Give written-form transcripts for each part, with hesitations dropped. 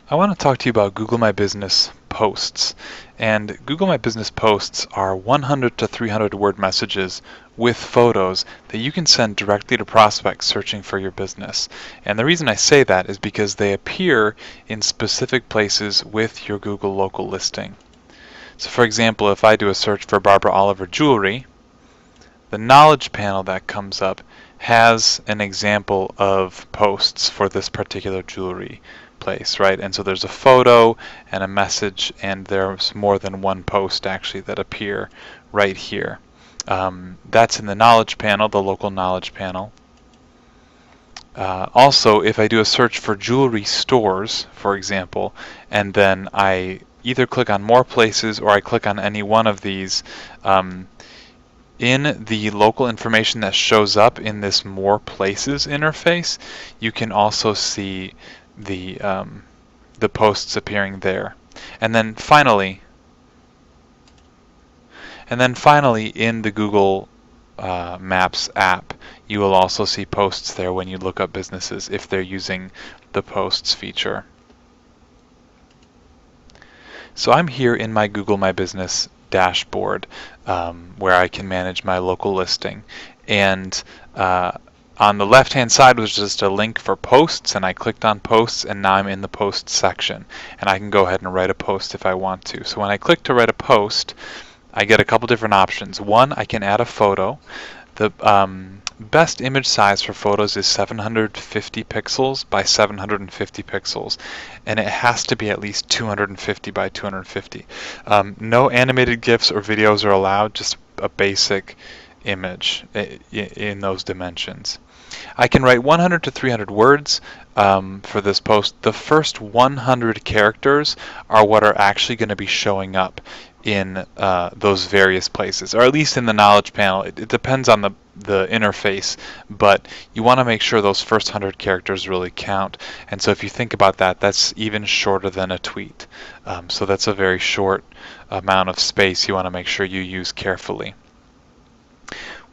I want to talk to you about Google My Business Posts. And Google My Business Posts are 100 to 300 word messages with photos that you can send directly to prospects searching for your business. And the reason I say that is because they appear in specific places with your Google local listing. So for example, if I do a search for Barbara Oliver jewelry, the knowledge panel that comes up has an example of posts for this particular jewelry place, right? And so there's a photo and a message, and there's more than one post actually that appear right here. That's in the knowledge panel, the local knowledge panel. Also, if I do a search for jewelry stores, for example, and then I either click on more places or I click on any one of these, in the local information that shows up in this More Places interface, you can also see the posts appearing there. And then finally, in the Google Maps app, you will also see posts there when you look up businesses if they're using the posts feature. So I'm here in my Google My Business dashboard where I can manage my local listing. And on the left-hand side was just a link for posts, and I clicked on posts, and now I'm in the posts section. And I can go ahead and write a post if I want to. So when I click to write a post, I get a couple different options. One, I can add a photo. The best image size for photos is 750 pixels by 750 pixels, and it has to be at least 250 by 250. No animated GIFs or videos are allowed, just a basic image in those dimensions. I can write 100 to 300 words for this post. The first 100 characters are what are actually going to be showing up in those various places, or at least in the knowledge panel. It depends on the interface, but you want to make sure those first 100 characters really count. And so if you think about that, that's even shorter than a tweet. So that's a very short amount of space you want to make sure you use carefully.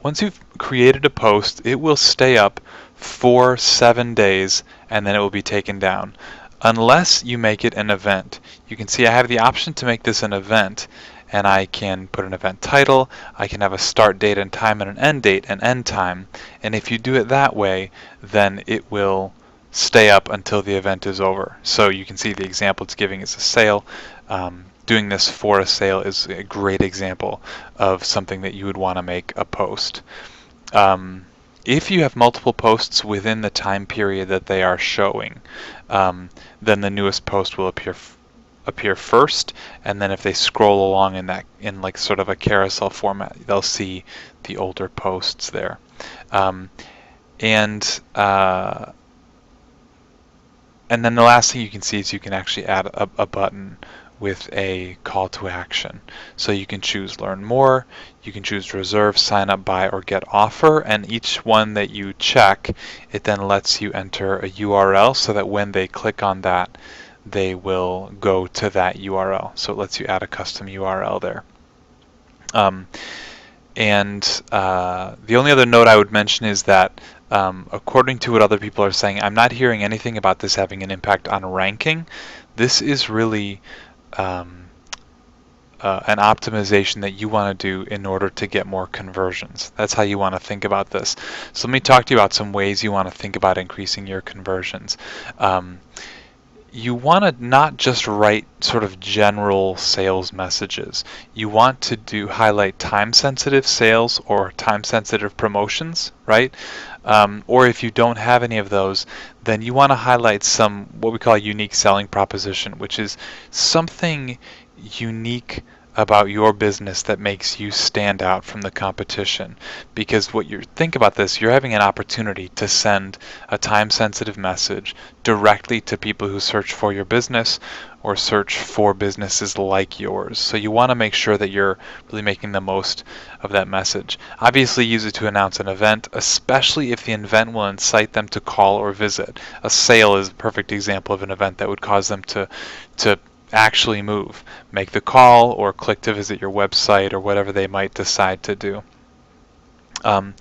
Once you've created a post, it will stay up for 7 days, and then it will be taken down, unless you make it an event. You can see I have the option to make this an event, and I can put an event title, I can have a start date and time and an end date and end time, and if you do it that way, then it will stay up until the event is over. So you can see the example it's giving is a sale. Doing this for a sale is a great example of something that you would want to make a post. If you have multiple posts within the time period that they are showing, then the newest post will appear first, and then if they scroll along in like sort of a carousel format, they'll see the older posts there. And then the last thing you can see is you can actually add a button with a call to action. So you can choose learn more, you can choose reserve, sign up, buy, or get offer, and each one that you check, it then lets you enter a URL so that when they click on that, they will go to that URL. So it lets you add a custom URL there. The only other note I would mention is that according to what other people are saying, I'm not hearing anything about this having an impact on ranking. This is really an optimization that you want to do in order to get more conversions. That's how you want to think about this. So let me talk to you about some ways you want to think about increasing your conversions. You want to not just write sort of general sales messages. You want to highlight time-sensitive sales or time-sensitive promotions, right? Or if you don't have any of those, then you want to highlight some what we call a unique selling proposition, which is something unique about your business that makes you stand out from the competition. Because think about this, you're having an opportunity to send a time-sensitive message directly to people who search for your business or search for businesses like yours. So you want to make sure that you're really making the most of that message. Obviously use it to announce an event, especially if the event will incite them to call or visit. A sale is a perfect example of an event that would cause them to actually move, make the call, or click to visit your website, or whatever they might decide to do. I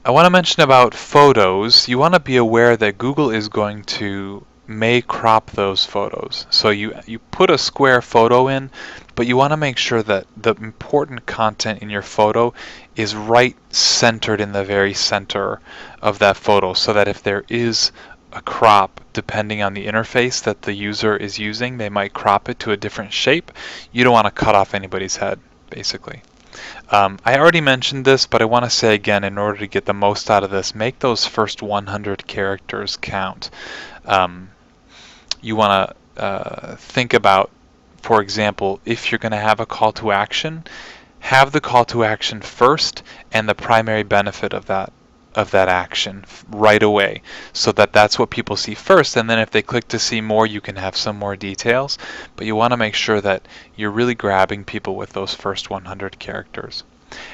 want to mention about photos. You want to be aware that Google is going to may crop those photos. So you put a square photo in, but you want to make sure that the important content in your photo is right centered in the very center of that photo, so that if there is a crop, depending on the interface that the user is using, they might crop it to a different shape. You don't want to cut off anybody's head, basically. I already mentioned this, but I want to say again, in order to get the most out of this, make those first 100 characters count. You want to think about, for example, if you're going to have a call to action, have the call to action first and the primary benefit of that action right away, so that that's what people see first, and then if they click to see more, you can have some more details, but you want to make sure that you're really grabbing people with those first 100 characters.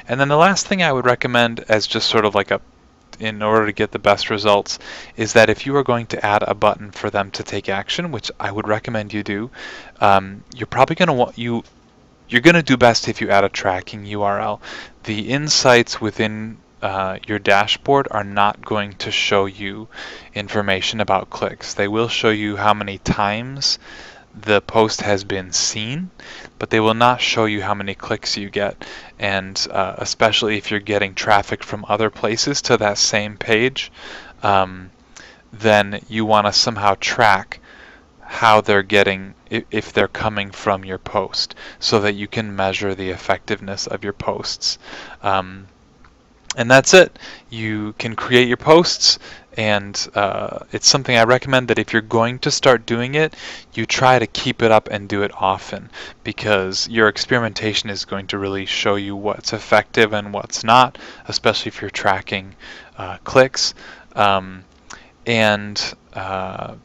And then the last thing I would recommend, as just sort of like in order to get the best results, is that if you are going to add a button for them to take action, which I would recommend you do, you're probably going to want you're going to do best if you add a tracking URL. The insights within your dashboard are not going to show you information about clicks. They will show you how many times the post has been seen, but they will not show you how many clicks you get. And especially if you're getting traffic from other places to that same page, then you want to somehow track how they're getting, if they're coming from your post, so that you can measure the effectiveness of your posts. And that's it. You can create your posts, and it's something I recommend that if you're going to start doing it, you try to keep it up and do it often, because your experimentation is going to really show you what's effective and what's not, especially if you're tracking clicks. And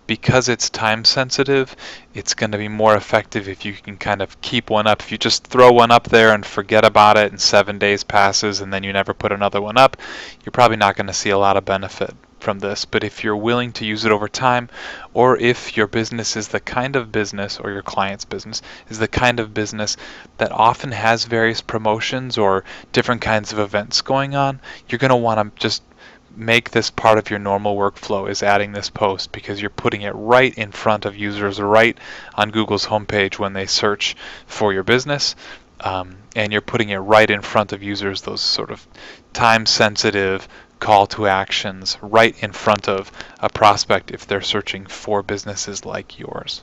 because it's time sensitive, it's going to be more effective if you can kind of keep one up. If you just throw one up there and forget about it and 7 days passes and then you never put another one up, you're probably not going to see a lot of benefit from this. But if you're willing to use it over time, or if your business is the kind of business, or your client's business is the kind of business that often has various promotions or different kinds of events going on, you're going to want to just make this part of your normal workflow, is adding this post, because you're putting it right in front of users, right on Google's homepage when they search for your business, and you're putting it right in front of users, those sort of time-sensitive call to actions right in front of a prospect if they're searching for businesses like yours.